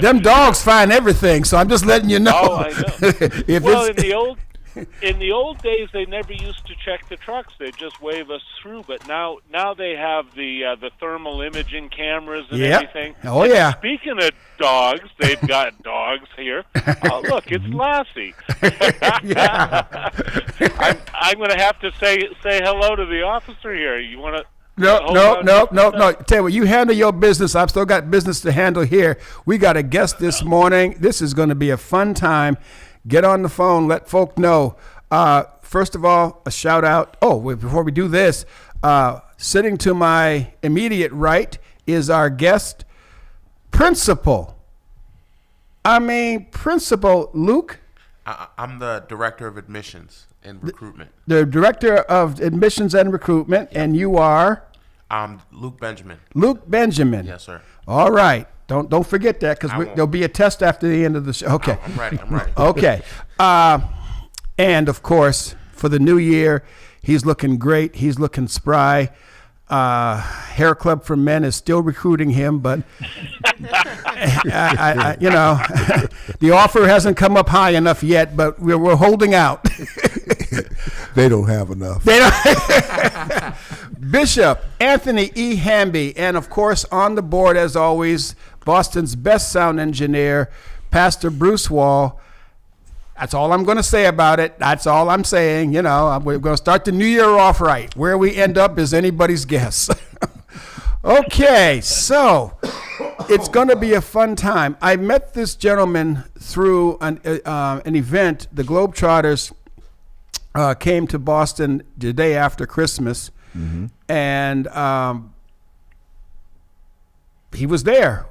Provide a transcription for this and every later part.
Them dogs find everything, so I'm just letting you know. Oh, I know. Well, in the old days, they never used to check the trucks; they just wave us through. But now they have the thermal imaging cameras and everything. Oh yeah. Speaking of dogs, they've got dogs here. Oh, look, it's Lassie. I'm going to have to say hello to the officer here. You want to? No. Tell you what, you handle your business. I've still got business to handle here. We got a guest this morning. This is going to be a fun time. Get on the phone. Let folk know. First of all, a shout out. Oh, before we do this, sitting to my immediate right is our guest, Principal Luke. I'm the Director of Admissions and Recruitment. The Director of Admissions and Recruitment, and you are? Luke Benjamin. Luke Benjamin. Yes, sir. All right. Don't forget that, because there'll be a test after the end of the show. Okay. I'm ready. Okay. And, of course, for the new year, he's looking great. He's looking spry. Hair Club for Men is still recruiting him, but the offer hasn't come up high enough yet, but we're holding out. They don't have enough. Bishop Anthony E. Hamby, and of course on the board as always, Boston's best sound engineer, Pastor Bruce Wall. That's all I'm going to say about it. That's all I'm saying. We're going to start the new year off right. Where we end up is anybody's guess. Okay, so it's going to be a fun time. I met this gentleman through an event. The Globetrotters came to Boston the day after Christmas, and he was there.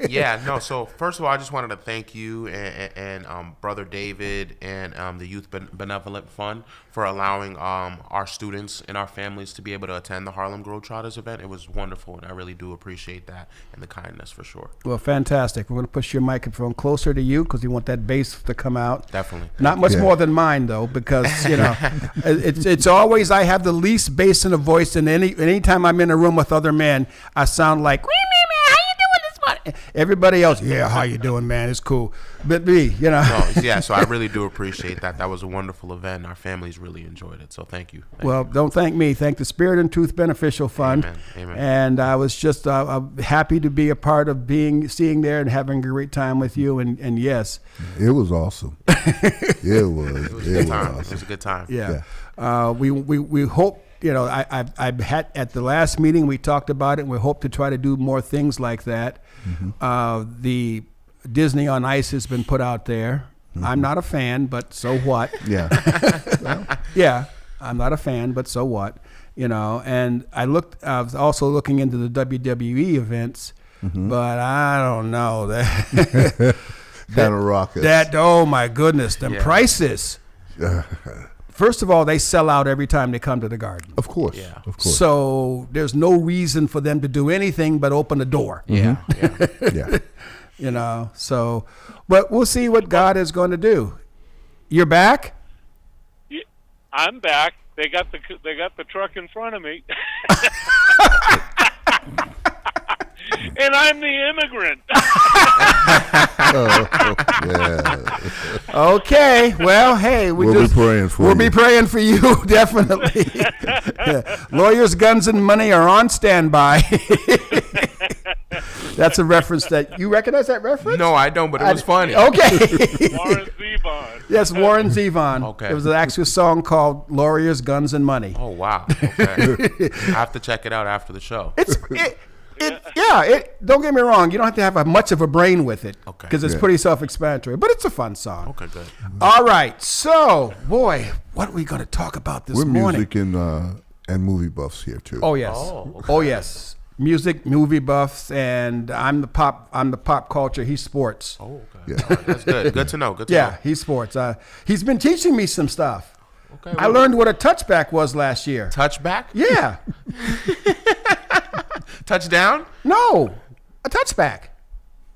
Yeah, no. So first of all, I just wanted to thank you and Brother David and the Youth Benevolent Fund for allowing our students and our families to be able to attend the Harlem Globetrotters event. It was wonderful, and I really do appreciate that and the kindness for sure. Well, fantastic. We're going to push your microphone closer to you because you want that bass to come out. Definitely. Not much more than mine, though, because, it's always I have the least bass in the voice, and anytime I'm in a room with other men, I sound like, everybody else, how you doing, man? It's cool. But me, No, yeah, so I really do appreciate that. That was a wonderful event. Our families really enjoyed it, so thank you. Don't thank me. Thank the Spirit and Truth Beneficial Fund. Amen. And I was just happy to be a part of seeing there and having a great time with you. And yes. It was awesome. It was. It was a good time. Awesome. It was a good time. Yeah. We hope. I've had at the last meeting we talked about it, and we hope to try to do more things like that. The Disney on Ice has been put out there. I'm not a fan, but so what? Yeah. I'm not a fan, but so what? And I was also looking into the WWE events, but I don't know that. Kind of rockets. Oh my goodness, them prices. First of all, they sell out every time they come to the Garden. Of course. Yeah. Of course. So there's no reason for them to do anything but open the door. Yeah. So, but we'll see what God is going to do. You're back? Yeah, I'm back. They got the truck in front of me. And I'm the immigrant. Okay. Well, hey, we'll be praying for you. We'll be praying for you, definitely. Lawyers, guns, and money are on standby. That's a reference that you recognize. That reference? No, I don't, but it was funny. Okay. Warren Zevon. Yes, Warren Zevon. Okay. It was actually a song called "Lawyers, Guns, and Money." Oh wow. Okay. I have to check it out after the show. Don't get me wrong. You don't have to have much of a brain with it, okay, because it's pretty self-explanatory. But it's a fun song. Okay, good. All right. So, boy, what are we going to talk about this morning? We're music and movie buffs here too. Oh yes. Oh yes. Music, movie buffs, and I'm the pop culture. He's sports. Oh, okay. Yeah. All right, that's good. Good to know. Good to know. Yeah, he's sports. He's been teaching me some stuff. Okay. I learned what a touchback was last year. Touchback? Yeah. Touchdown? No, a touchback.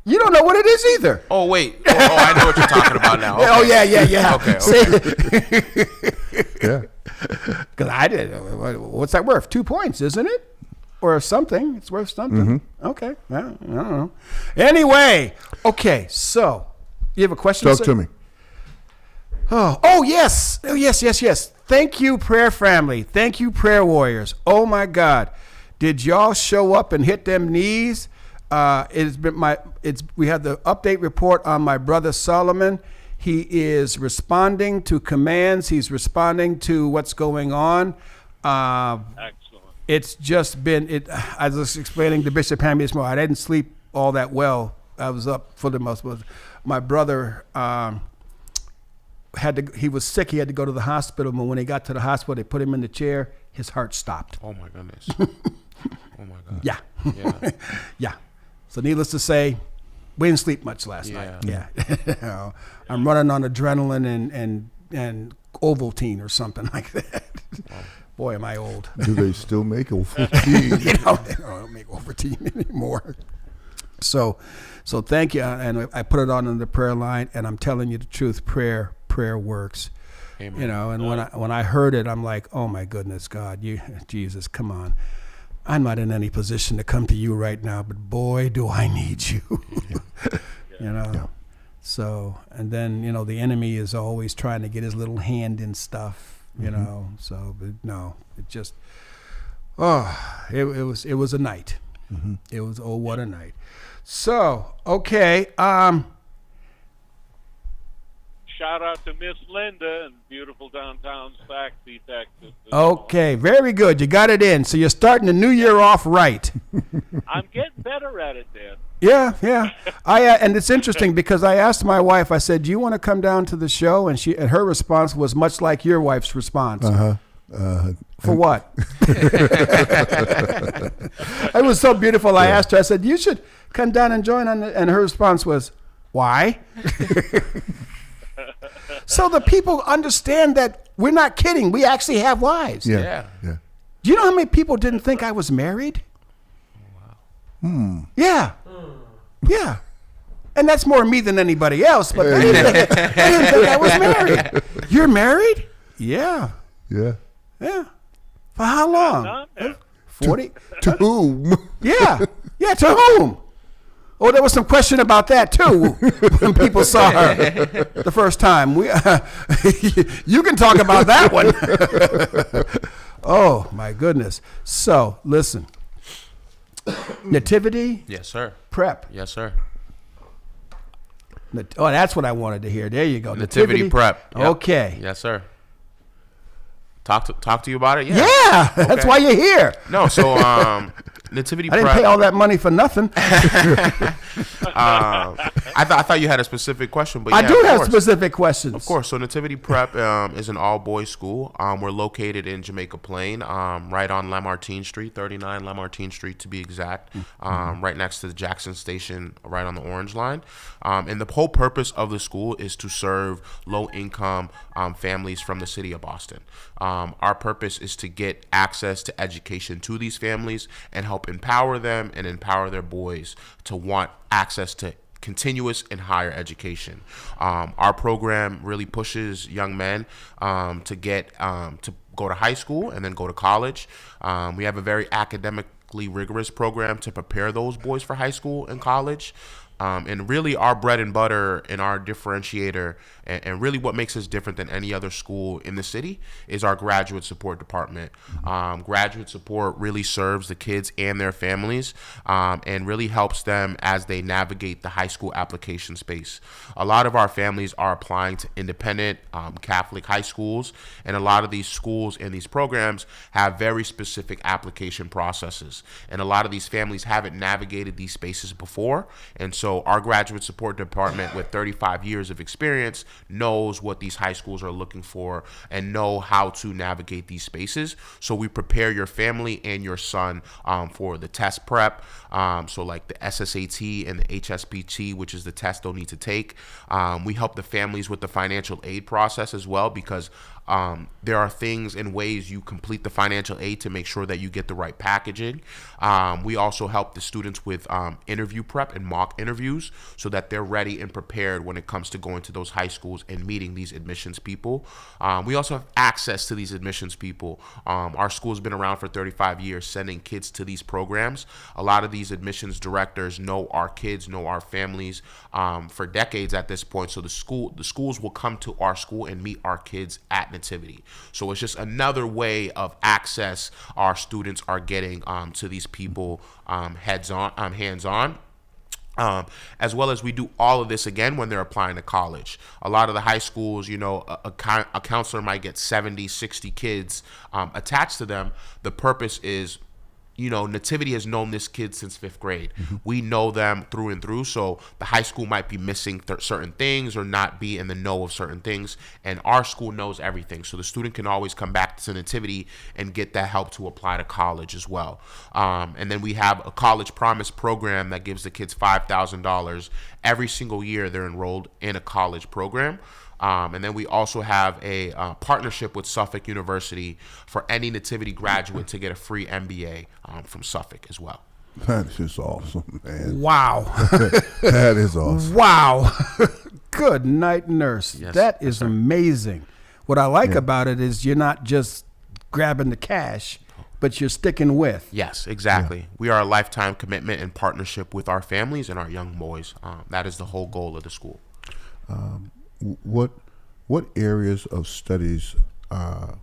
You don't know what it is either. Oh, wait. Oh, I know what you're talking about now. Okay. Oh, yeah. Okay. Yeah. Because I did. What's that worth? 2 points, isn't it? or something. It's worth something. Okay. Well, I don't know. Anyway, okay. So, you have a question? Talk sir? to me. Oh, yes. Oh, yes. Thank you, prayer family. Thank you, prayer warriors. Oh, my God. Did y'all show up and hit them knees? We have the update report on my brother Solomon. He is responding to commands. He's responding to what's going on. Excellent. It's just been, I was explaining to Bishop Hamby this morning, I didn't sleep all that well. I was up for the most. My brother he was sick. He had to go to the hospital. But when he got to the hospital, they put him in the chair. His heart stopped. Oh my goodness. Oh my God. Yeah. Yeah. Yeah. So needless to say, we didn't sleep much last night. Yeah. I'm running on adrenaline and Ovaltine or something like that. Boy, am I old. Do they still make Ovaltine? They don't make Ovaltine anymore. So thank you. And I put it on the prayer line, and I'm telling you the truth, prayer works. Amen. And when I heard it, I'm like, oh my goodness, God, Jesus, come on. I'm not in any position to come to you right now, but boy, do I need you. Yeah. So, and then, the enemy is always trying to get his little hand in stuff, so, but no, it just, it was a night. It was, what a night. So, okay, Shout out to Miss Linda in beautiful downtown Saxby, Texas. Okay, very good. You got it in. So you're starting the new year off right. I'm getting better at it, Dan. Yeah. And it's interesting because I asked my wife, I said, do you want to come down to the show? And her response was much like your wife's response. For what? It was so beautiful. I asked her, I said, you should come down and join and her response was, why? So the people understand that we're not kidding. We actually have wives. Yeah. Do you know how many people didn't think I was married? Wow. Yeah. Yeah. And that's more me than anybody else, but they didn't think I was married. You're married? Yeah. Yeah. For how long? Not 40? To whom? Yeah. Yeah, to whom? Oh, there was some question about that too when people saw her the first time. You can talk about that one. Oh my goodness! So listen, nativity. Yes, sir. Prep. Yes, sir. Oh, that's what I wanted to hear. There you go. Nativity prep. Yep. Okay. Yes, sir. Talk to you about it. Yeah. That's Okay. why you're here. No, so nativity I didn't prep. pay all that money for nothing. I thought you had a specific question, but I yeah, do of have course. specific questions. Of course. So Nativity Prep is an all-boys school. We're located in Jamaica Plain, right on Lamartine Street, 39 Lamartine Street to be exact, right next to the Jackson Station, right on the Orange Line. And the whole purpose of the school is to serve low-income families from the city of Boston. Our purpose is to get access to education to these families and help empower them and empower their boys to want access to continuous and higher education. Our program really pushes young men to get to go to high school and then go to college. We have a very academically rigorous program to prepare those boys for high school and college. And really our bread and butter and our differentiator and really what makes us different than any other school in the city is our graduate support department. Graduate support really serves the kids and their families and really helps them as they navigate the high school application space. A lot of our families are applying to independent Catholic high schools, and a lot of these schools and these programs have very specific application processes. And a lot of these families haven't navigated these spaces before, and so our graduate support department with 35 years of experience knows what these high schools are looking for and know how to navigate these spaces. So we prepare your family and your son for the test prep. So like the SSAT and the HSPT, which is the test they'll need to take. We help the families with the financial aid process as well, because There are things and ways you complete the financial aid to make sure that you get the right packaging. We also help the students with interview prep and mock interviews so that they're ready and prepared when it comes to going to those high schools and meeting these admissions people. We also have access to these admissions people. Our school's been around for 35 years sending kids to these programs. A lot of these admissions directors know our kids, know our families for decades at this point. So the schools will come to our school and meet our kids at Nativity. So it's just another way of access our students are getting to these people hands-on. As well as we do all of this again when they're applying to college. A lot of the high schools, a counselor might get 70, 60 kids attached to them. The purpose is, Nativity has known this kid since 5th grade. We know them through and through, so the high school might be missing certain things or not be in the know of certain things, and our school knows everything, so the student can always come back to Nativity and get that help to apply to college as well. And then we have a College Promise program that gives the kids $5,000. Every single year they're enrolled in a college program. And then we also have a partnership with Suffolk University for any Nativity graduate to get a free MBA from Suffolk as well. That is just awesome, man. Wow. That is awesome. Wow. Good night, nurse. Yes, That is amazing. What I like about it is you're not just grabbing the cash, but you're sticking with. Yes, exactly. Yeah. We are a lifetime commitment and partnership with our families and our young boys. That is the whole goal of the school. What areas of studies are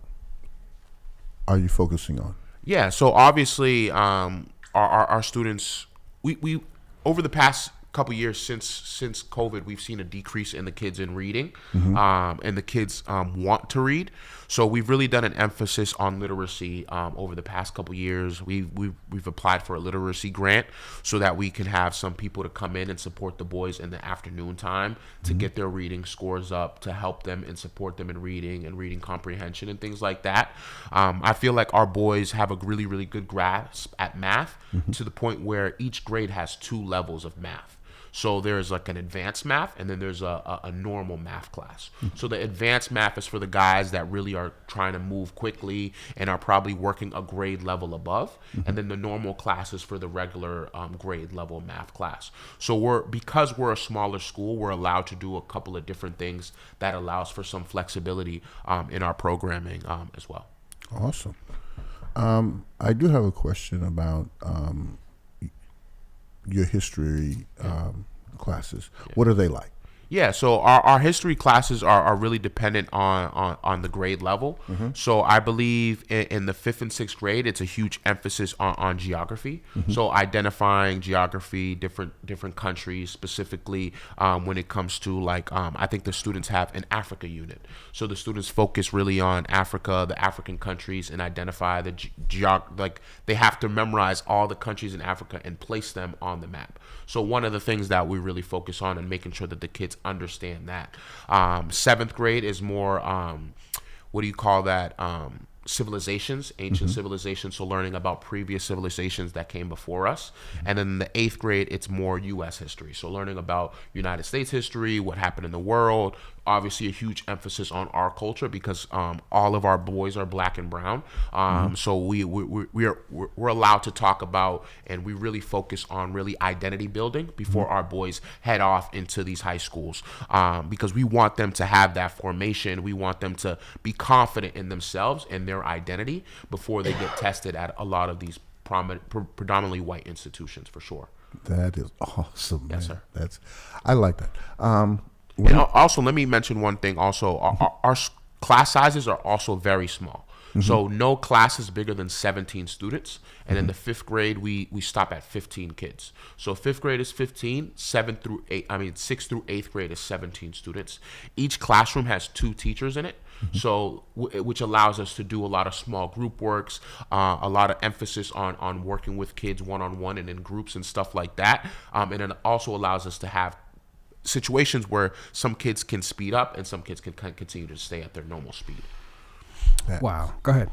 you focusing on? Yeah, so obviously our students, we over the past couple years since COVID, we've seen a decrease in the kids in reading, and the kids want to read. So we've really done an emphasis on literacy over the past couple years. We've applied for a literacy grant so that we can have some people to come in and support the boys in the afternoon time to get their reading scores up, to help them and support them in reading and reading comprehension and things like that. I feel like our boys have a really, really good grasp at math to the point where each grade has 2 levels of math. So there's like an advanced math, and then there's a normal math class. So the advanced math is for the guys that really are trying to move quickly and are probably working a grade level above. And then the normal class is for the regular grade level math class. So because we're a smaller school, we're allowed to do a couple of different things that allows for some flexibility in our programming as well. Awesome. I do have a question about your history classes. What are they like? Yeah, so our history classes are really dependent on the grade level. So I believe in the 5th and 6th grade, it's a huge emphasis on geography. So identifying geography, different countries, specifically when it comes to I think the students have an Africa unit. So the students focus really on Africa, the African countries, and identify the they have to memorize all the countries in Africa and place them on the map. So one of the things that we really focus on and making sure that the kids understand that. 7th grade is more, civilizations, ancient civilizations, so learning about previous civilizations that came before us. And then in the 8th grade, it's more U.S. history, so learning about United States history, what happened in the world. Obviously a huge emphasis on our culture because all of our boys are black and brown. So we're allowed to talk about, and we really focus on really identity building before our boys head off into these high schools, because we want them to have that formation. We want them to be confident in themselves and their identity before they get tested at a lot of these predominantly white institutions, for sure. That is awesome, man. Yes, sir. I like that. And also, let me mention one thing. Also, our class sizes are also very small. So no class is bigger than 17 students. And in the 5th grade, we stop at 15 kids. So 5th grade is 15, 6th through 8th grade is 17 students. Each classroom has 2 teachers in it. So which allows us to do a lot of small group works, a lot of emphasis on working with kids one-on-one and in groups and stuff like that. And it also allows us to have situations where some kids can speed up and some kids can continue to stay at their normal speed. Wow. Go ahead.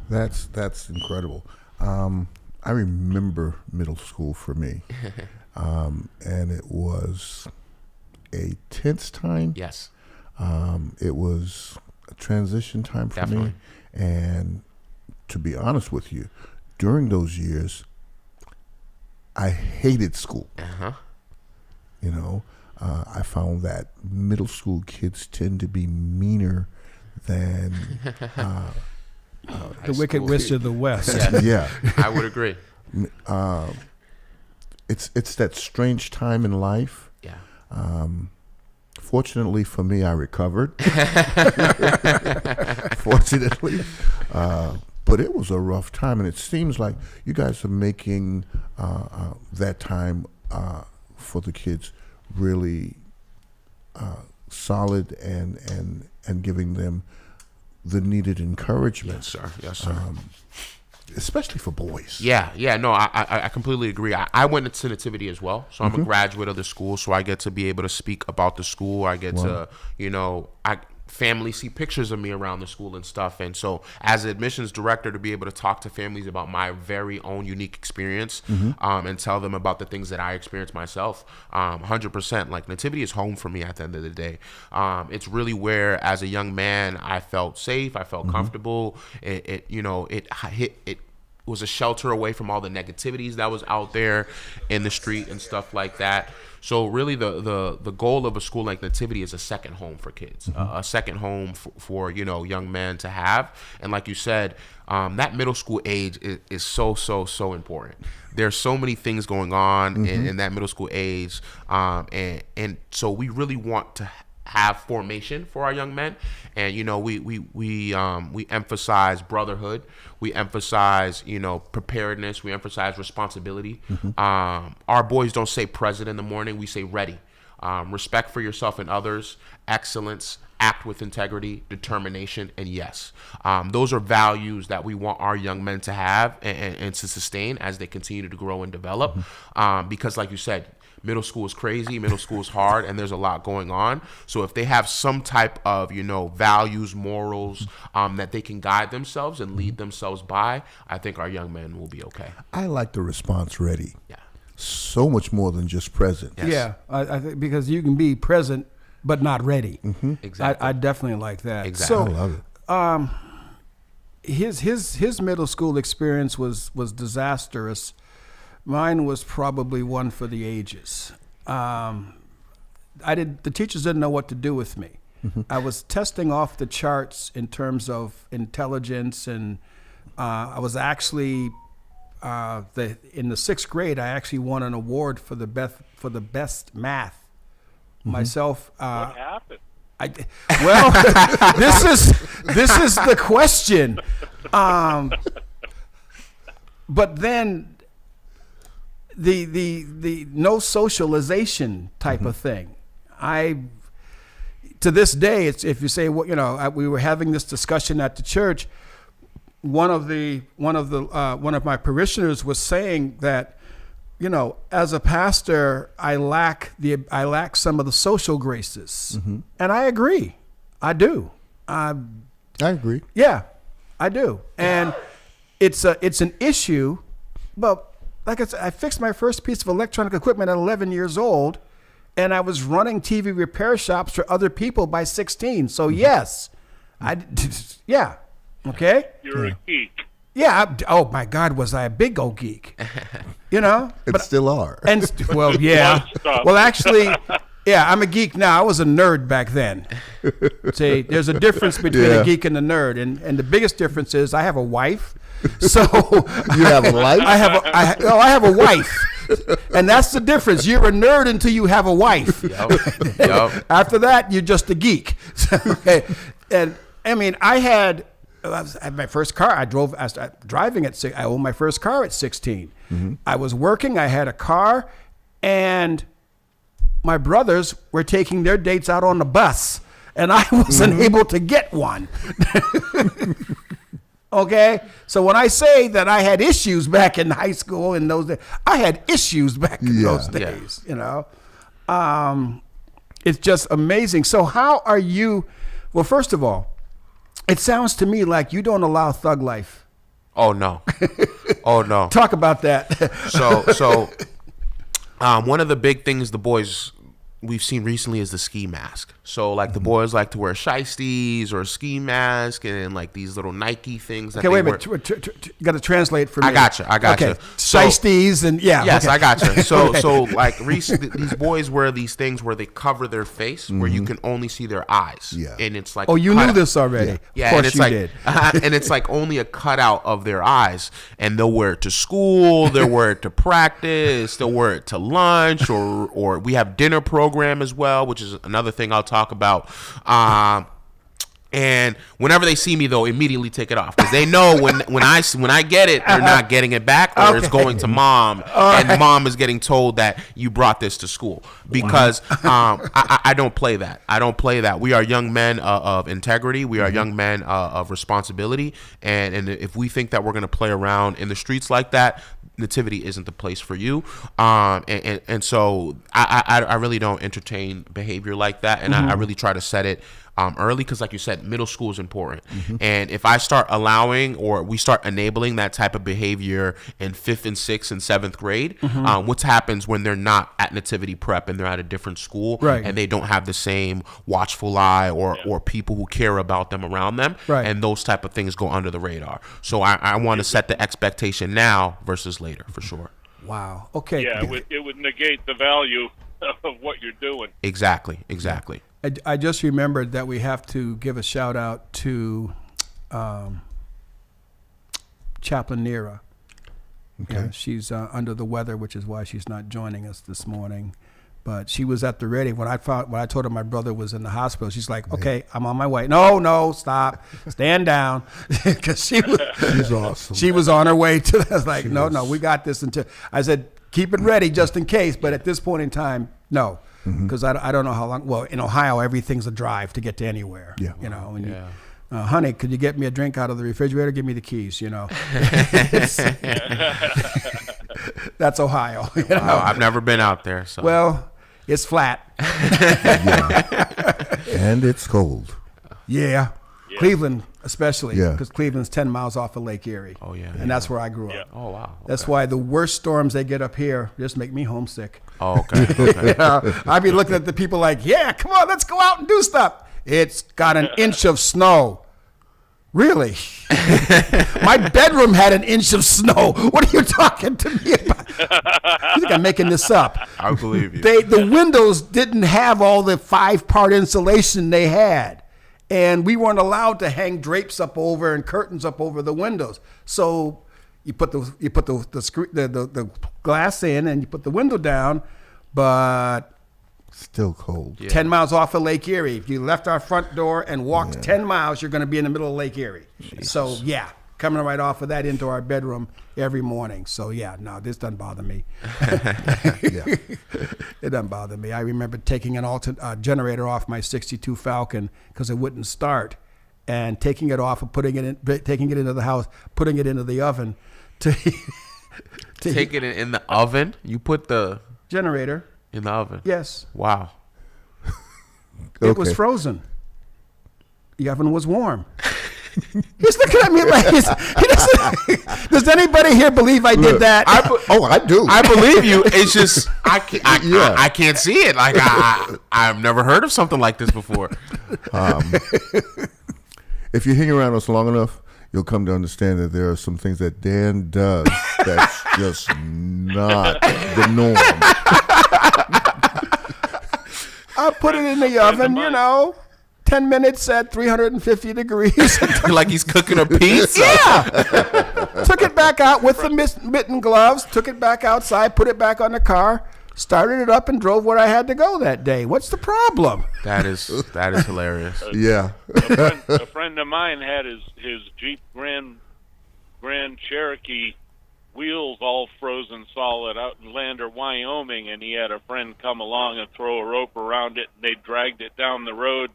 That's incredible. I remember middle school for me, and it was a tense time. Yes. It was a transition time for Definitely. me. And to be honest with you, during those years, I hated school. Uh-huh. You know, I found that middle school kids tend to be meaner than The Wicked Witch of the West. Yes. yeah. I would agree. It's that strange time in life. Yeah. Fortunately for me, I recovered. Fortunately, but it was a rough time, and it seems like you guys are making that time for the kids really solid and giving them the needed encouragement. Yes, sir. Yes, sir. Especially for boys. Yeah, no, I completely agree. I went into Nativity as well, so I'm a graduate of the school, so I get to be able to speak about the school. I get to, families see pictures of me around the school and stuff, and so as an admissions director, to be able to talk to families about my very own unique experience, and tell them about the things that I experienced myself, 100%. Like, Nativity is home for me at the end of the day. It's really where, as a young man, I felt safe, I felt comfortable. It was a shelter away from all the negativities that was out there in the street and stuff like that. So really the goal of a school like Nativity is a second home for kids, a second home for young men to have. And like you said, that middle school age is so important. There's so many things going on in that middle school age. And so we really want to have formation for our young men, and we emphasize brotherhood, we emphasize preparedness, we emphasize responsibility. Our boys don't say present in the morning, we say ready. Respect for yourself and others, excellence, act with integrity, determination, and yes. Those are values that we want our young men to have and to sustain as they continue to grow and develop. Because like you said, middle school is crazy, middle school is hard, and there's a lot going on. So if they have some type of, values, morals, that they can guide themselves and lead themselves by, I think our young men will be okay. I like the response ready. Yeah. So much more than just present. Yes. Yeah, I think because you can be present but not ready. Exactly. I definitely like that. Exactly. I So love it. his middle school experience was disastrous. Mine was probably one for the ages. The teachers didn't know what to do with me. I was testing off the charts in terms of intelligence, and I was actually in the sixth grade. I actually won an award for the best math. Myself. What happened? Well, this is the question. But then the no socialization type of thing. To this day, it's, if you say, we were having this discussion at the church. One of my parishioners was saying that, as a pastor, I lack some of the social graces, and I agree. I do. I agree. Yeah, I do, and it's an issue. But like I said, I fixed my first piece of electronic equipment at 11 years old, and I was running TV repair shops for other people by 16. So yes, yeah, okay. You're a geek. Yeah. Oh my God, was I a big old geek? But still are. And well, yeah. Well, actually, yeah, I'm a geek now. I was a nerd back then. See, there's a difference between a geek and a nerd, and the biggest difference is I have a wife. So You have a life? I have a wife, and that's the difference. You're a nerd until you have a wife. Yep. After that, you're just a geek. Okay, and I mean, I had my first car. I started driving at 6. I owned my first car at 16. I was working. I had a car, and my brothers were taking their dates out on the bus, and I wasn't able to get one. Okay, so when I say that I had issues back in high school in those days, I had issues back in those days. It's just amazing. So how are you? Well, first of all, it sounds to me like you don't allow thug life. Oh no. Oh no. Talk about that. So one of the big things the boys we've seen recently is the ski mask. So like the boys like to wear shiesties or a ski mask and like these little Nike things. That Okay, wait a minute. You got to translate for me. I got you. Okay. So, shiesties and yeah. Yes, okay. I got you. So like recently, these boys wear these things where they cover their face, where you can only see their eyes. Yeah. And it's like, Oh, you knew this already. Yeah, Of course and it's you like, did. and it's like only a cutout of their eyes, and they'll wear it to school, they'll wear it to practice, they'll wear it to lunch, or we have dinner program as well, which is another thing I'll talk about. And whenever they see me, they'll immediately take it off because they know when I get it, they're not getting it back, or it's going to mom, and mom is getting told that you brought this to school because I don't play that. I don't play that. We are young men of integrity. We are young men of responsibility, and if we think that we're going to play around in the streets like that, Nativity isn't the place for you. And so I really don't entertain behavior like that, and I really try to set it early because, like you said, middle school is important. And if I start allowing or we start enabling that type of behavior in 5th and 6th and 7th grade, what happens when they're not at Nativity Prep and they're at a different school, right, and they don't have the same watchful eye or people who care about them around them, right, and those type of things go under the radar. So I want to set the expectation now versus later, for sure. Wow. Okay. Yeah, it would negate the value of what you're doing. Exactly. I just remembered that we have to give a shout out to Chaplain Nera. Okay. Yeah, she's under the weather, which is why she's not joining us this morning. But she was at the ready when I told her my brother was in the hospital. She's like, "Okay, I'm on my way." No, stop, stand down, because she's awesome. She was on her way to. I was like, no, we got this until. I said, keep it ready just in case. But at this point in time, no. Because I don't know how long. Well, in Ohio, everything's a drive to get to anywhere. Yeah. You know. And honey, could you get me a drink out of the refrigerator? Give me the keys. You know. That's Ohio. You know? Wow, I've never been out there. So. Well, it's flat. And it's cold. Yeah. Cleveland, especially, Yeah. because Cleveland's 10 miles off of Lake Erie. Oh, yeah. And that's where I grew up. Oh, wow. Okay. That's why the worst storms they get up here just make me homesick. Oh, okay. I'd be looking at the people like, yeah, come on, let's go out and do stuff. It's got an inch of snow. Really? My bedroom had an inch of snow. What are you talking to me about? You think I'm making this up? I believe you. The windows didn't have all the 5-part insulation they had. And we weren't allowed to hang drapes up over and curtains up over the windows. So you put the glass in and you put the window down, but Still cold. 10 miles off of Lake Erie. If you left our front door and walked 10 miles, you're going to be in the middle of Lake Erie. Jesus. So yeah, coming right off of that into our bedroom every morning. So yeah, no, this doesn't bother me. It doesn't bother me. I remember taking an generator off my 62 Falcon because it wouldn't start, and taking it off and taking it into the house, putting it into the oven to take it in the oven. You put the generator in the oven. Yes. Wow. It was frozen. The oven was warm. He's looking at me like does anybody here believe I did that? I do. I believe you. It's just I can't see it. Like I've never heard of something like this before. If you hang around us long enough, you'll come to understand that there are some things that Dan does that's just not the norm. I put it in the oven, 10 minutes at 350 degrees. Like he's cooking a pizza. Yeah. Took it back out with the mitten gloves, took it back outside, put it back on the car, started it up, and drove where I had to go that day. What's the problem? That is hilarious. Yeah. A friend of mine had his Jeep Grand Cherokee wheels all frozen solid out in Lander, Wyoming, and he had a friend come along and throw a rope around it, and they dragged it down the road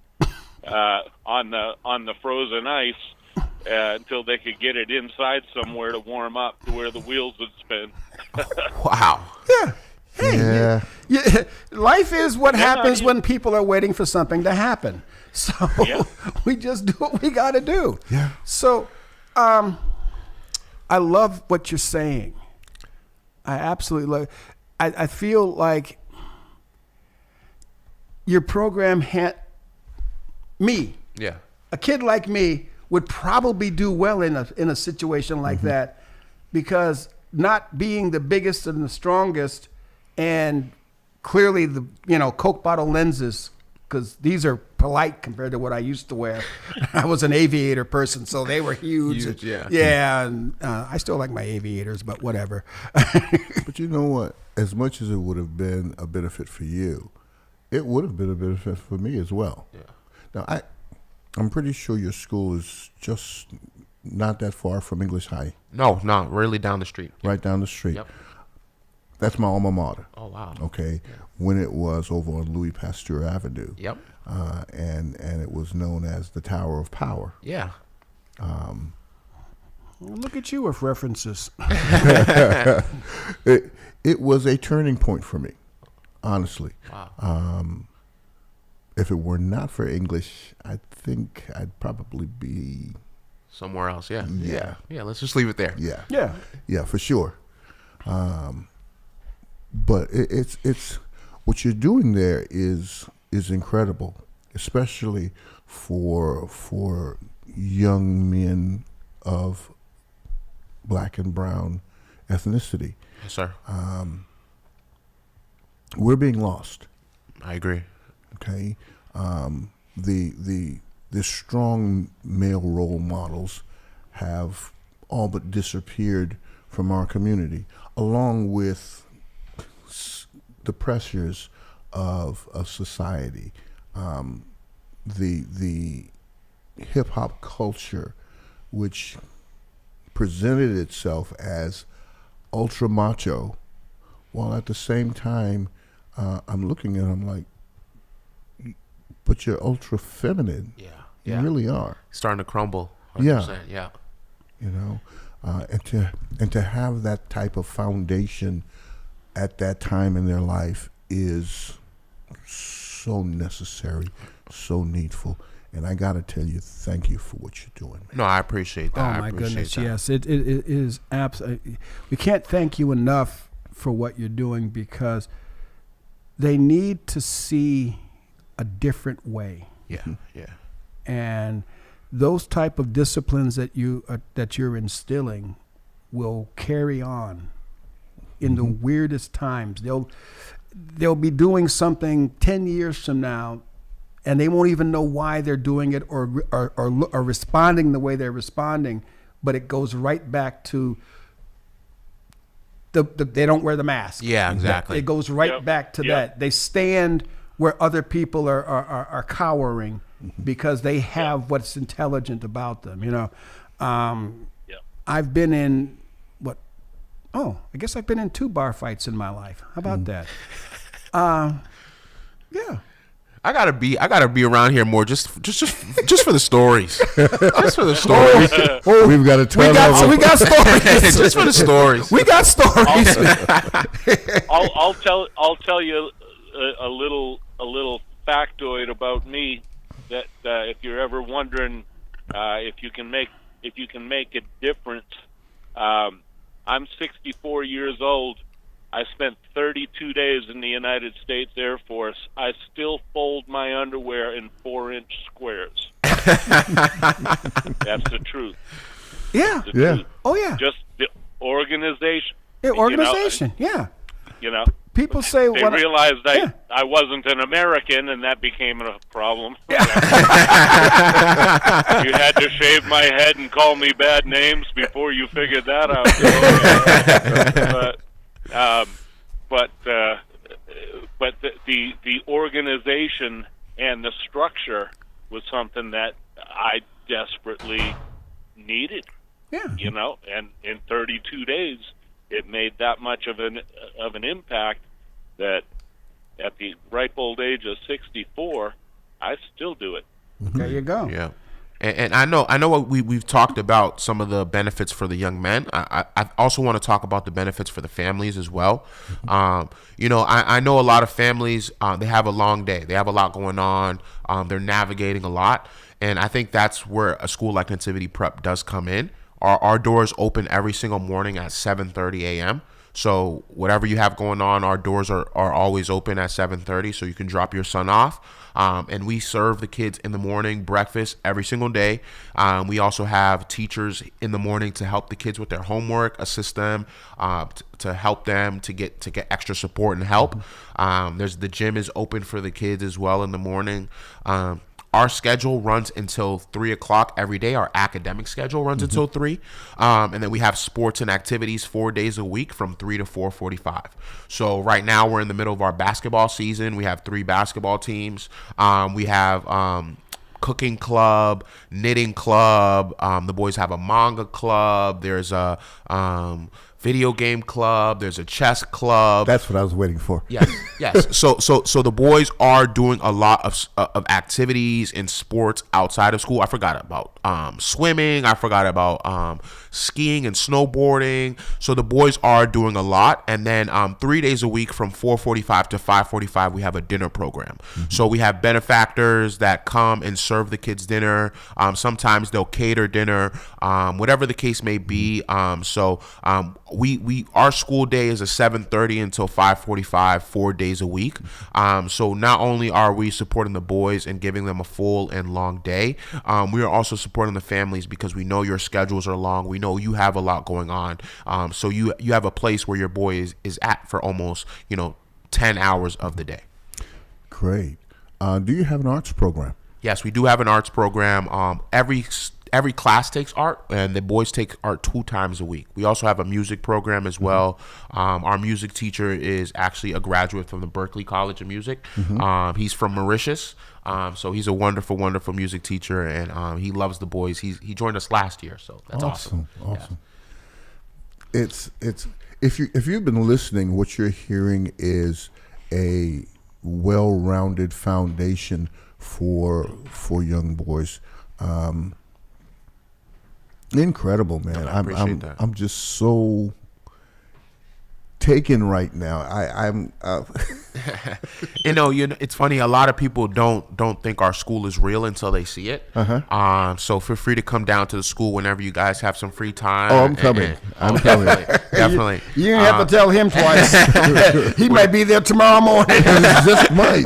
on the frozen ice until they could get it inside somewhere to warm up to where the wheels would spin. Wow. Yeah. Hey, yeah. Life is what happens when people are waiting for something to happen. So we just do what we got to do. Yeah. So I love what you're saying. I absolutely love. I feel like your program had me, Yeah. a kid like me, would probably do well in a situation like that, because not being the biggest and the strongest, and clearly the Coke bottle lenses, because these are polite compared to what I used to wear. I was an aviator person, so they were huge. Huge, yeah. Yeah, and I still like my aviators, but whatever. But you know what? As much as it would have been a benefit for you, it would have been a benefit for me as well. Yeah. Now, I'm pretty sure your school is just not that far from English High, No, really down the street. right down the street. Yep. That's my alma mater. Oh, wow. Okay, when it was over on Louis Pasteur Avenue. Yep. And it was known as the Tower of Power. Yeah. Well, look at you with references. It was a turning point for me, honestly. Wow. If it were not for English, I think I'd probably be Somewhere else. Yeah. Yeah. Yeah. Let's just leave it there. Yeah. for sure. But it's what you're doing there is incredible, especially for young men of black and brown ethnicity. Yes, sir. We're being lost. I agree. Okay, the strong male role models have all but disappeared from our community, along with the pressures of society. The hip hop culture, which presented itself as ultra macho, while at the same time I'm looking at them like, but you're ultra feminine. Yeah. You Yeah. really are. Starting to crumble. Yeah. 100%. Yeah. You know, and to have that type of foundation at that time in their life is so necessary, so needful. And I got to tell you, thank you for what you're doing, man. No, I appreciate that. Oh I my appreciate goodness, that. yes, it is absolutely. We can't thank you enough for what you're doing, because they need to see a different way, Yeah. Yeah. and those type of disciplines that you're instilling will carry on in the weirdest times. They'll be doing something 10 years from now, and they won't even know why they're doing it or responding the way they're responding, but it goes right back to they don't wear the mask. Yeah, exactly. It goes right Yep. back to Yep. that. They stand where other people are cowering because they have what's intelligent about them. Yep. I've been in I guess I've been in 2 bar fights in my life. How about that? Yeah. I gotta be around here more just for the stories. Just for the stories. We've got to tell We got stories. Just for the stories. We got stories. I'll tell you a little factoid about me that if you're ever wondering if you can make a difference. I'm 64 years old. I spent 32 days in the United States Air Force. I still fold my underwear in 4-inch squares. That's the truth. Yeah. The Yeah. truth. Oh yeah. Just the organization. Yeah, organization. Yeah. You know, People say they what realized yeah. I wasn't an American, and that became a problem. You had to shave my head and call me bad names before you figured that out. But the organization and the structure was something that I desperately needed. Yeah. You know, and in 32 days, it made that much of an impact that at the ripe old age of 64, I still do it. There you go. Yeah. And I know what we've talked about some of the benefits for the young men. I also want to talk about the benefits for the families as well. I know a lot of families, they have a long day. They have a lot going on. They're navigating a lot. And I think that's where a school like Nativity Prep does come in. Our doors open every single morning at 7:30 a.m. So whatever you have going on, our doors are always open at 7:30, so you can drop your son off. And we serve the kids in the morning breakfast every single day. We also have teachers in the morning to help the kids with their homework, assist them, to help them to get extra support and help. The gym is open for the kids as well in the morning. Our schedule runs until 3 o'clock every day. Our academic schedule runs until 3. And then we have sports and activities 4 days a week from 3 to 4:45. So right now we're in the middle of our basketball season. We have 3 basketball teams. We have cooking club, knitting club. The boys have a manga club. There's a video game club. There's a chess club. That's what I was waiting for. Yes. So the boys are doing a lot of activities and sports outside of school. I forgot about swimming. I forgot about skiing and snowboarding. So the boys are doing a lot. And then 3 days a week from 4:45 to 5:45, we have a dinner program. So we have benefactors that come and serve the kids dinner. Sometimes they'll cater dinner, whatever the case may be. Our school day is a 7:30 until 5:45, 4 days a week. So not only are we supporting the boys and giving them a full and long day, we are also supporting the families because we know your schedules are long. We know you have a lot going on. So you have a place where your boy is at for almost 10 hours of the day. Great. Do you have an arts program? Yes, we do have an arts program. Every class takes art, and the boys take art 2 times a week. We also have a music program as well. Our music teacher is actually a graduate from the Berklee College of Music. He's from Mauritius, so he's a wonderful, wonderful music teacher, and he loves the boys. He joined us last year, so that's awesome. Awesome. Yeah. It's if you've been listening, what you're hearing is a well-rounded foundation for young boys. Incredible, man. I appreciate that. I'm just so taken right now. I'm it's funny, a lot of people don't think our school is real until they see it. So feel free to come down to the school whenever you guys have some free time. Oh, I'm coming. I'm coming. Definitely. You didn't have to tell him twice. He might be there tomorrow morning. Just might.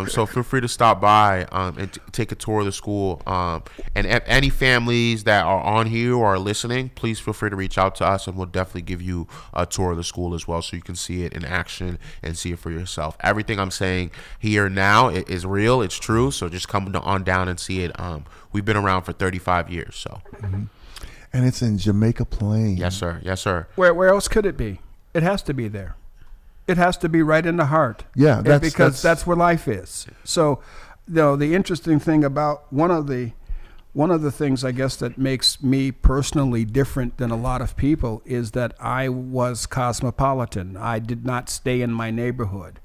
So feel free to stop by and take a tour of the school. And if any families that are on here or are listening, please feel free to reach out to us, and we'll definitely give you a tour of the school as well, so you can see it in action and see it for yourself. Everything I'm saying here now is real. It's true. So just come on down and see it. We've been around for 35 years. So. And it's in Jamaica Plain. Yes, sir. Yes, sir. Where else could it be? It has to be there. It has to be right in the heart. Yeah, because that's where life is. So, the interesting thing about one of the things, I guess, that makes me personally different than a lot of people is that I was cosmopolitan. I did not stay in my neighborhood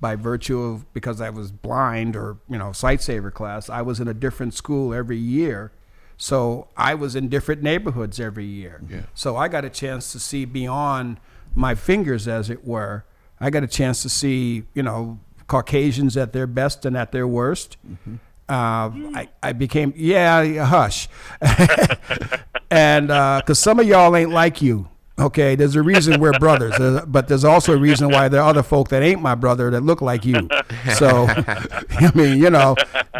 by virtue of, because I was blind or, sight saver class. I was in a different school every year. So I was in different neighborhoods every year. Yeah. So I got a chance to see beyond my fingers, as it were. I got a chance to see, Caucasians at their best and at their worst. I became, hush. And because some of y'all ain't like you. Okay, there's a reason we're brothers, but there's also a reason why there are other folk that ain't my brother that look like you. So,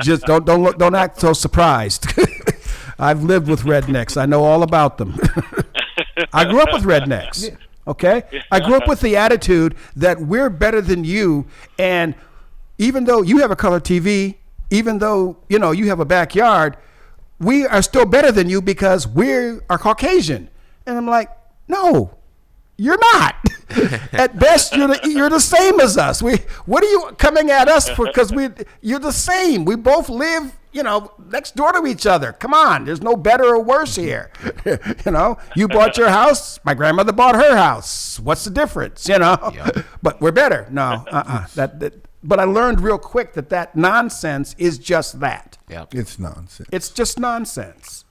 just don't act so surprised. I've lived with rednecks. I know all about them. I grew up with rednecks. Okay, I grew up with the attitude that we're better than you, and even though you have a color TV, even though you have a backyard, we are still better than you because we are Caucasian. And I'm like, no, you're not. At best, you're the same as us. What are you coming at us for? Because you're the same. We both live, next door to each other. Come on, there's no better or worse here. You bought your house. My grandmother bought her house. What's the difference? Yep. But we're better. No, But I learned real quick that nonsense is just that. Yep. It's nonsense. It's just nonsense,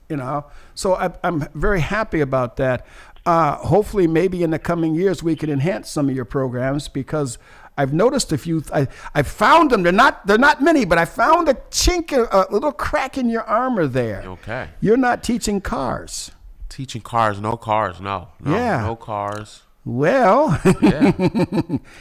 So I'm very happy about that. Hopefully, maybe in the coming years, we can enhance some of your programs, because I've noticed a few. I found them. They're not many, but I found a chink, a little crack in your armor there. Okay. You're not teaching cars. teaching cars. No cars. No. Yeah. No cars. Well, Yeah.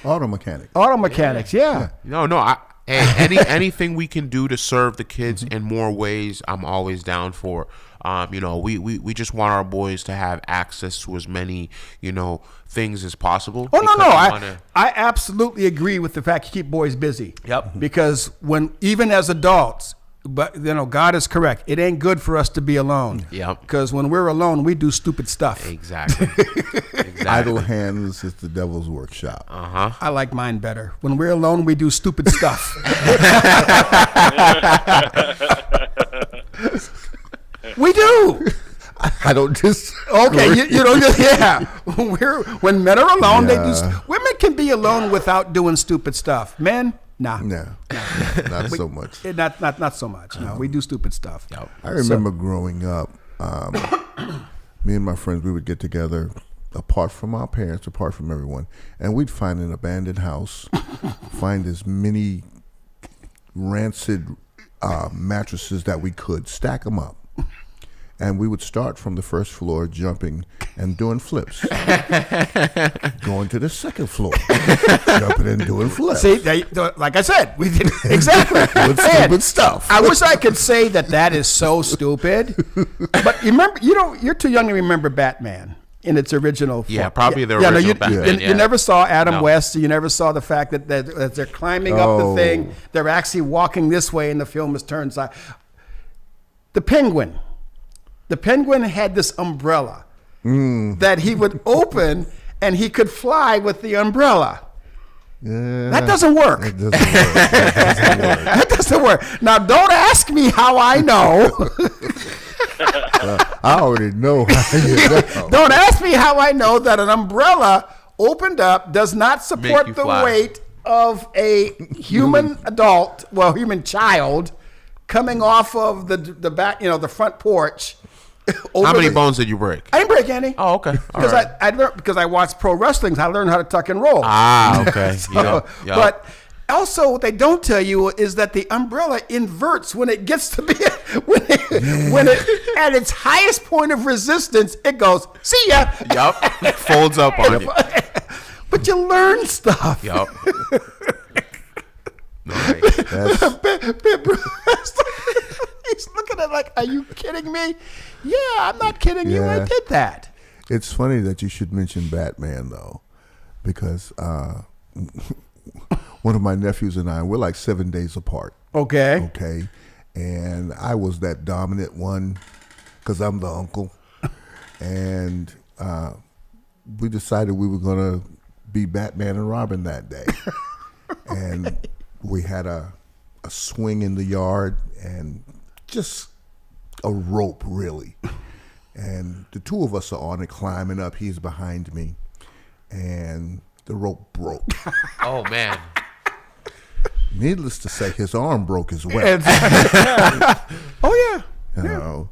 Auto mechanic. auto mechanics, yeah. No. Anything we can do to serve the kids in more ways, I'm always down for. We just want our boys to have access to as many, things as possible. Oh, no. because I absolutely agree with the fact you keep boys busy. Yep. Because even as adults, but God is correct. It ain't good for us to be alone. Yep. Because when we're alone, we do stupid stuff. Exactly. Idle hands is the devil's workshop. I like mine better. When we're alone, we do stupid stuff. We do. I don't just. Okay, yeah. When men are alone, they do. Women can be alone without doing stupid stuff. Men, nah. No, not so much. Not so much. No, we do stupid stuff. I remember growing up, me and my friends, we would get together apart from our parents, apart from everyone, and we'd find an abandoned house, find as many rancid mattresses that we could, stack them up. And we would start from the first floor, jumping and doing flips. Going to the second floor, jumping and doing flips. See, like I said, we did exactly. Doing stupid stuff. I wish I could say that is so stupid. But you remember, you're too young to remember Batman in its original form. Yeah, probably the original Batman. You never saw Adam West. You never saw the fact that they're climbing up the thing. They're actually walking this way, and the film is turned side. The Penguin. The Penguin had this umbrella that he would open, and he could fly with the umbrella. Yeah, that doesn't work. That doesn't work. Now, don't ask me how I know. I already know how you know. Don't ask me how I know that an umbrella opened up does not support the weight of a human child coming off of the back, the front porch. How many bones did you break? I didn't break any. Oh, okay. Because I learned, because I watched pro wrestling, I learned how to tuck and roll. Ah, okay. But also, what they don't tell you is that the umbrella inverts when it gets to be when it at its highest point of resistance. It goes, see ya. Yup. Folds up on you. But you learn stuff. Yup. He's looking at like, are you kidding me? Yeah, I'm not kidding you. I did that. It's funny that you should mention Batman, though, because one of my nephews and I, we're like 7 days apart. Okay. And I was that dominant one because I'm the uncle. And we decided we were going to be Batman and Robin that day. And we had a swing in the yard and just a rope, really. And the two of us are on it, climbing up. He's behind me. And the rope broke. Oh, man. Needless to say, his arm broke as well. Oh, yeah. You know,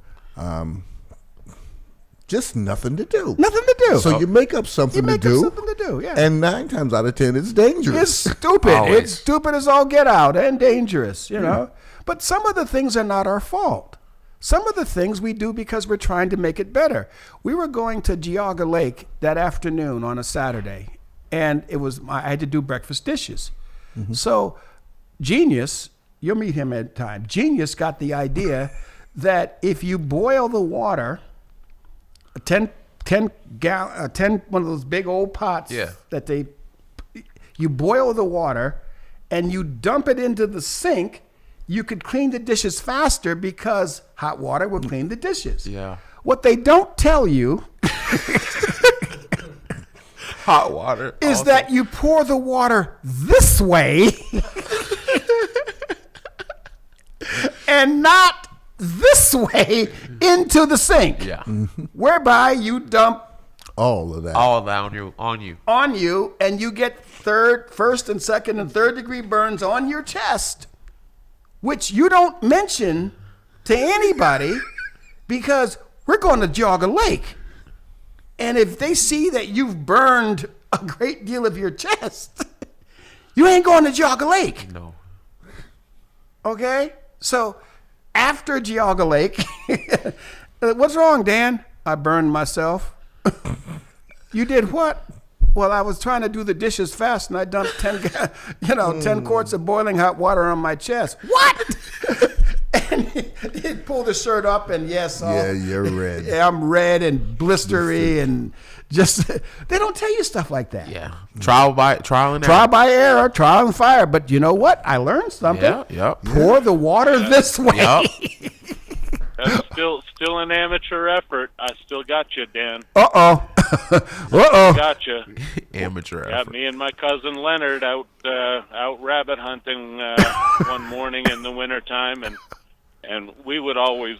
just nothing to do. Nothing to do. So you make up something to do. Yeah. And 9 times out of 10, it's dangerous. It's stupid. Always. It's stupid as all get out and dangerous, know. But some of the things are not our fault. Some of the things we do because we're trying to make it better. We were going to Geauga Lake that afternoon on a Saturday, and I had to do breakfast dishes. Mm-hmm. So Genius, you'll meet him at time. Genius got the idea that if you boil the water, 10 one of those big old pots that you boil the water and you dump it into the sink, you could clean the dishes faster because hot water will clean the dishes. Yeah. What they don't tell you hot water is that you pour the water this way and not this way into the sink. Yeah. Whereby you dump all of that on you, and you get first and second and third degree burns on your chest, which you don't mention to anybody because we're going to Geauga Lake. And if they see that you've burned a great deal of your chest, you ain't going to Geauga Lake. No. Okay? So after Geauga Lake, what's wrong, Dan? I burned myself. You did what? Well, I was trying to do the dishes fast, and I dumped 10 quarts of boiling hot water on my chest. What? And he pulled his shirt up, and yes, Yeah, you're red. yeah, I'm red and blistery, and just they don't tell you stuff like that. Yeah. Trial and error. Trial by error, trial and fire. But you know what? I learned something. Yeah, yep. Pour the water this way. Yep. That's still an amateur effort. I still got you, Dan. Uh-oh. Uh-oh. Got you. Amateur Got effort. me and my cousin Leonard out rabbit hunting one morning in the wintertime, and we would always,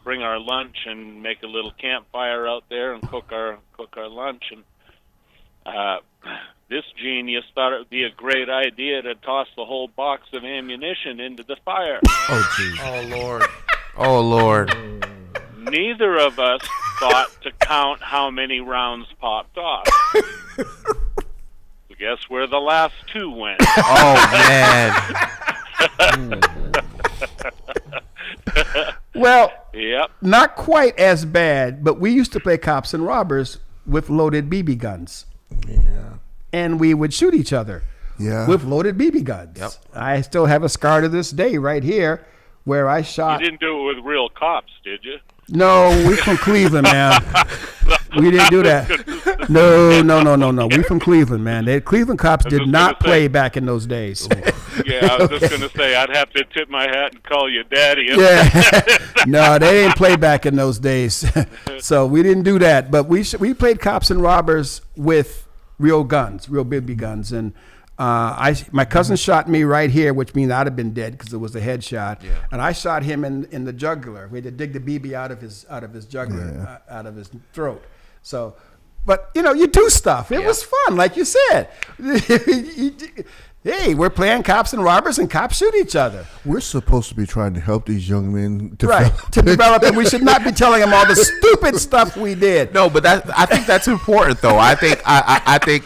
bring our lunch and make a little campfire out there and cook our lunch. And this genius thought it would be a great idea to toss the whole box of ammunition into the fire. Oh, geez. Oh, Lord. Oh, Lord. Neither of us thought to count how many rounds popped off. So guess where the last two went? Oh, man. Well, Yep. not quite as bad, but we used to play cops and robbers with loaded BB guns. Yeah. And we would shoot each other Yeah. with loaded BB guns. Yep. I still have a scar to this day right here where I You shot. didn't do it with real cops, did you? No, we from Cleveland, man. We didn't do that. No. We from Cleveland, man. The Cleveland cops did just not gonna say- play back in those days. Yeah, I was just going to say, I'd have to tip my hat and call you daddy. Yeah. No, they didn't play back in those days. So we didn't do that. But we played cops and robbers with real guns, real BB guns. And my cousin shot me right here, which means I'd have been dead because it was a headshot. Yeah. And I shot him in the jugular. We had to dig the BB out of his jugular, out of his throat. So, but you do stuff. It was fun, like you said. Hey, we're playing cops and robbers, and cops shoot each other. We're supposed to be trying to help these young men develop. Right, to develop, and we should not be telling them all the stupid stuff we did. No, but I think that's important, though. I think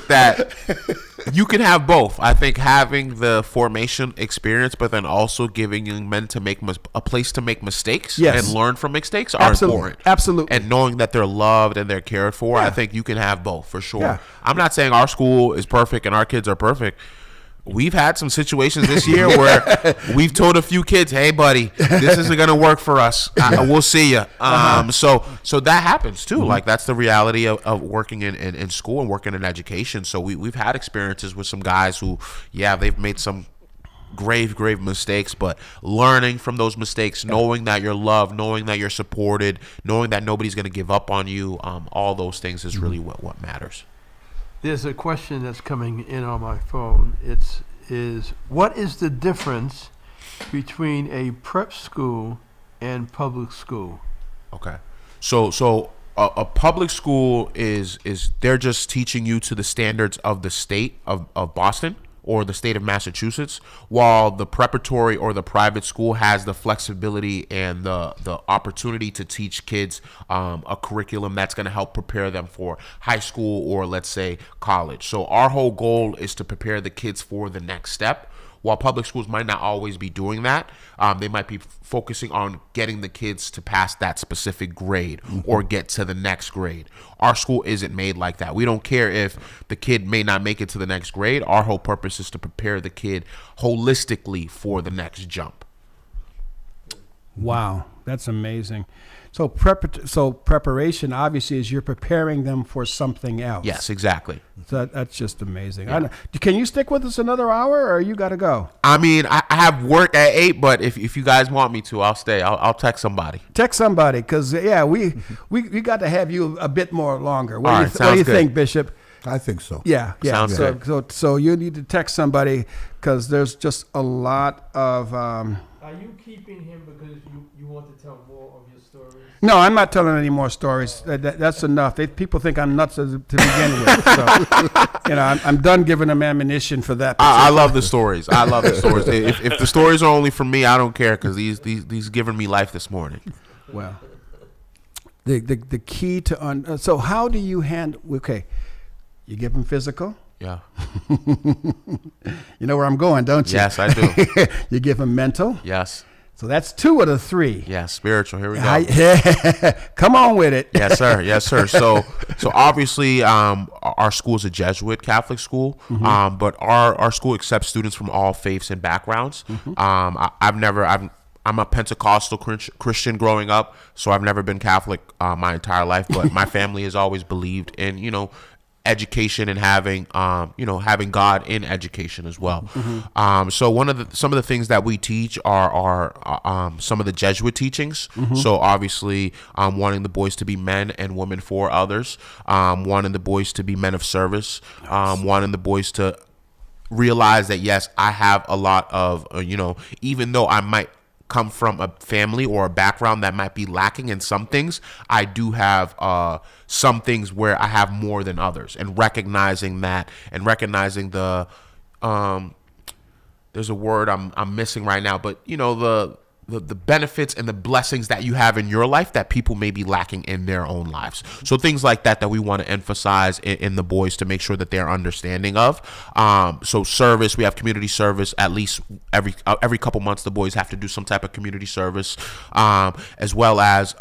that you can have both. I think having the formation experience, but then also giving young men to make a place to make mistakes Yes. and learn from mistakes are Absolutely. important. Absolutely. And knowing that they're loved and they're cared for, Yeah. I think you can have both for sure. Yeah. I'm not saying our school is perfect and our kids are perfect. We've had some situations this year where we've told a few kids, "Hey, buddy, this isn't going to work for us. We'll see you." So that happens too. Like that's the reality of working in school and working in education. So we've had experiences with some guys who, they've made some grave mistakes, but learning from those mistakes, knowing that you're loved, knowing that you're supported, knowing that nobody's going to give up on you, all those things is really what matters. There's a question that's coming in on my phone. What is the difference between a prep school and public school? Okay. So a public school is they're just teaching you to the standards of the state of Boston or the state of Massachusetts, while the preparatory or the private school has the flexibility and the opportunity to teach kids a curriculum that's going to help prepare them for high school or, let's say, college. So our whole goal is to prepare the kids for the next step. While public schools might not always be doing that, they might be focusing on getting the kids to pass that specific grade or get to the next grade. Our school isn't made like that. We don't care if the kid may not make it to the next grade. Our whole purpose is to prepare the kid holistically for the next jump. Wow, that's amazing. So preparation obviously is you're preparing them for something else. Yes, exactly. So that's just amazing. Can you stick with us another hour, or you got to go? I mean, I have work at 8, but if you guys want me to, I'll stay. I'll text somebody. Text somebody, because we got to have you a bit more longer. What All do right, you, what do you sounds good. think, Bishop? I think so. Yeah. Sounds good. So you need to text somebody, because there's just a lot of. Are you keeping him because you want to tell more of your stories? No, I'm not telling any more stories. That's enough. People think I'm nuts to begin with. So, I'm done giving them ammunition for that. I love the stories. I love the stories. If the stories are only for me, I don't care, because these giving me life this morning. Well, the key to so how do you handle? Okay, you give them physical. Yeah. You know where I'm going, don't you? Yes, I do. You give them mental. Yes. So that's 2 of the 3. Yeah, spiritual. Here we go. Come on with it. Yes, sir. Yes, sir. So obviously, our school is a Jesuit Catholic school, but our school accepts students from all faiths and backgrounds. I'm a Pentecostal Christian growing up, so I've never been Catholic my entire life. But my family has always believed in, education and having God in education as well. So some of the things that we teach are some of the Jesuit teachings. So obviously, wanting the boys to be men and women for others, wanting the boys to be men of service, wanting the boys to realize that yes, I have a lot of even though I might come from a family or a background that might be lacking in some things, I do have some things where I have more than others, and recognizing that, and recognizing the there's a word I'm missing right now, but the benefits and the blessings that you have in your life that people may be lacking in their own lives. So things like that we want to emphasize in the boys to make sure that they're understanding of. So service, we have community service at least every couple months. The boys have to do some type of community service, as well as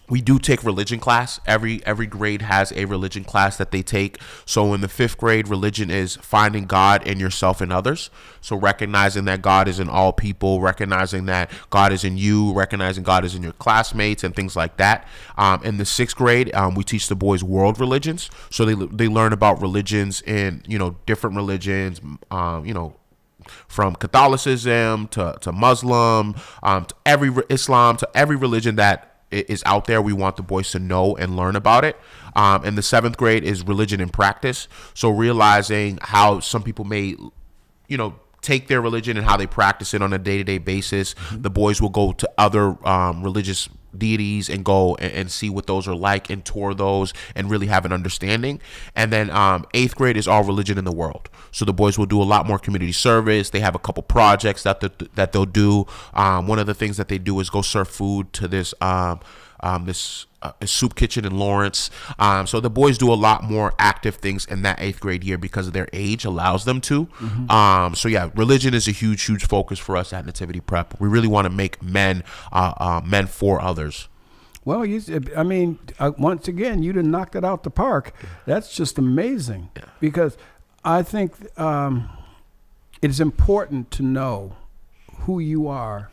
we do take religion class. Every grade has a religion class that they take. So in the 5th grade, religion is finding God in yourself and others. So recognizing that God is in all people, recognizing that God is in you, recognizing God is in your classmates and things like that. In the 6th grade, we teach the boys world religions. So they learn about religions in, different religions, from Catholicism to Muslim, to Islam, to every religion that is out there. We want the boys to know and learn about it. And the 7th grade is religion in practice. So realizing how some people may, take their religion and how they practice it on a day-to-day basis. The boys will go to other religious deities and go and see what those are like and tour those and really have an understanding. And then 8th grade is all religion in the world. So the boys will do a lot more community service. They have a couple projects that they'll do. One of the things that they do is go serve food to this soup kitchen in Lawrence. So the boys do a lot more active things in that 8th grade year because of their age allows them to. So yeah, religion is a huge focus for us at Nativity Prep. We really want to make men for others. Well, once again, you done knocked it out the park. That's just amazing. Yeah. Because I think it is important to know who you are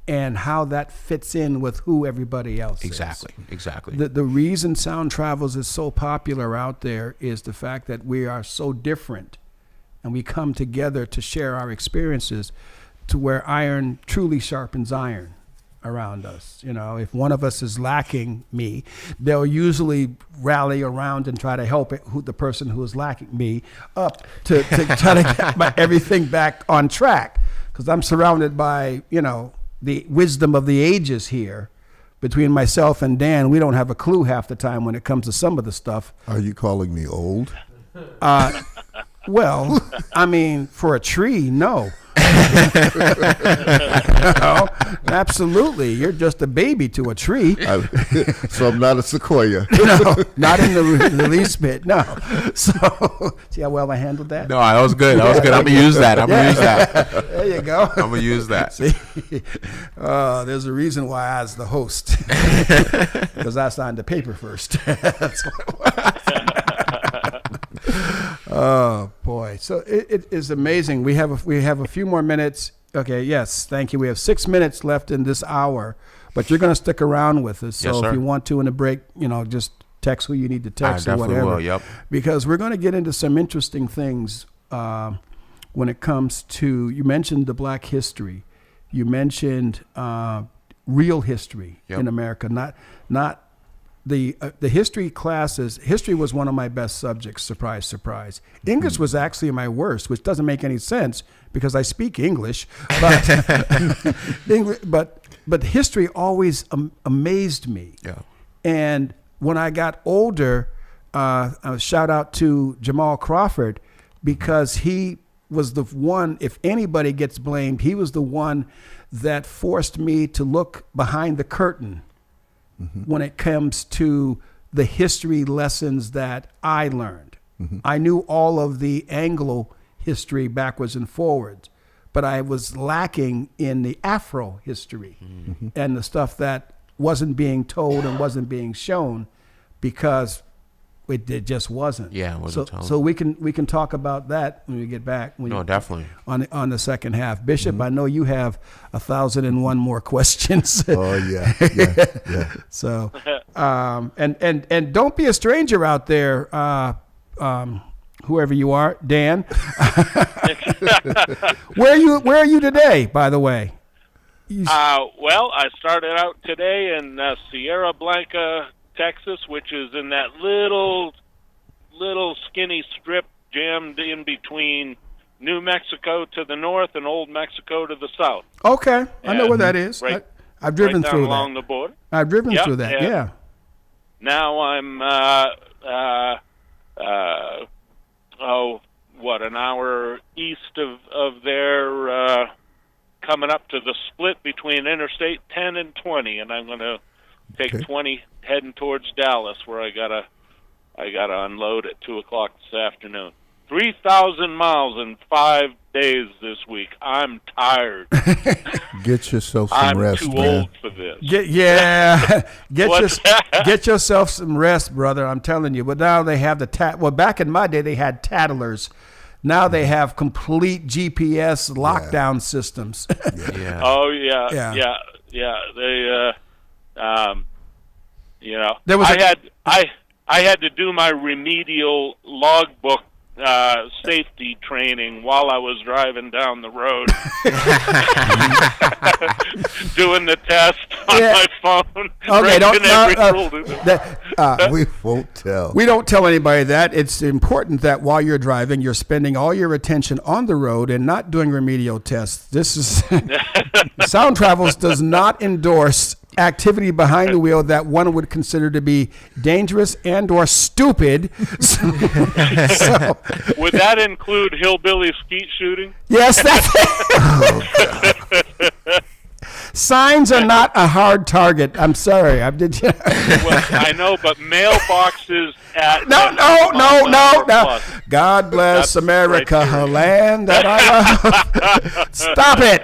and how that fits in with who everybody else is. Exactly. The reason Sound Travels is so popular out there is the fact that we are so different, and we come together to share our experiences, to where iron truly sharpens iron around us. If one of us is lacking me, they'll usually rally around and try to help the person who is lacking me up to try to get everything back on track. Because I'm surrounded by, the wisdom of the ages here. Between myself and Dan, we don't have a clue half the time when it comes to some of the stuff. Are you calling me old? Well, for a tree, no. No, absolutely. You're just a baby to a tree. So I'm not a sequoia. No, not in the least bit. No. So, see how well I handled that? No, that was good. I'm going to use that. There you go. I'm going to use that. See, there's a reason why I was the host. Because I signed the paper first. That's what it was. Oh boy! So it is amazing. We have a few more minutes. Okay. Yes. Thank you. We have 6 minutes left in this hour, but you're going to stick around with us. So Yes, sir. if you want to in a break, just text who you need to text I or definitely whatever. will, yep. Because we're going to get into some interesting things when it comes to. You mentioned the Black history. You mentioned real history in America, not. The history classes, history was one of my best subjects, surprise, surprise. English was actually my worst, which doesn't make any sense because I speak English. But history always amazed me. Yeah. And when I got older, shout out to Jamal Crawford, because he was the one, if anybody gets blamed, he was the one that forced me to look behind the curtain when it comes to the history lessons that I learned. I knew all of the Anglo history backwards and forwards, but I was lacking in the Afro history and the stuff that wasn't being told and wasn't being shown because it just wasn't. Yeah, it wasn't told. So we can talk about that when we get back. Definitely. On the second half. Bishop, I know you have 1,001 more questions. Oh yeah. So, and don't be a stranger out there, whoever you are, Dan. Where are you today, by the way? Well, I started out today in Sierra Blanca, Texas, which is in that little skinny strip jammed in between New Mexico to the north and Old Mexico to the south. Okay, I know where that is. Right, I've driven right down through along that. the border. I've driven through that. and Yeah. Now I'm an hour east of there, coming up to the split between Interstate 10 and 20, and I'm going to take 20 heading towards Dallas, where I gotta unload at 2:00 this afternoon. 3,000 miles in 5 days this week. I'm tired. Get yourself some rest, I'm too man. old for this. Get yourself some rest, brother. I'm telling you. But now they have well, back in my day, they had tattlers. Now they have complete GPS lockdown systems. Yeah. Oh yeah. They, There was I had to do my remedial logbook safety training while I was driving down the road, doing the test on my phone. Okay, We won't tell. We don't tell anybody that. It's important that while you're driving, you're spending all your attention on the road and not doing remedial tests. This is Sound Travels does not endorse activity behind the wheel that one would consider to be dangerous and or stupid. So, would that include hillbilly skeet shooting? yes, that's signs are not a hard target. I'm sorry. Well, I know, but mailboxes at No. God bless That's America, right her there. land that I love. Stop it.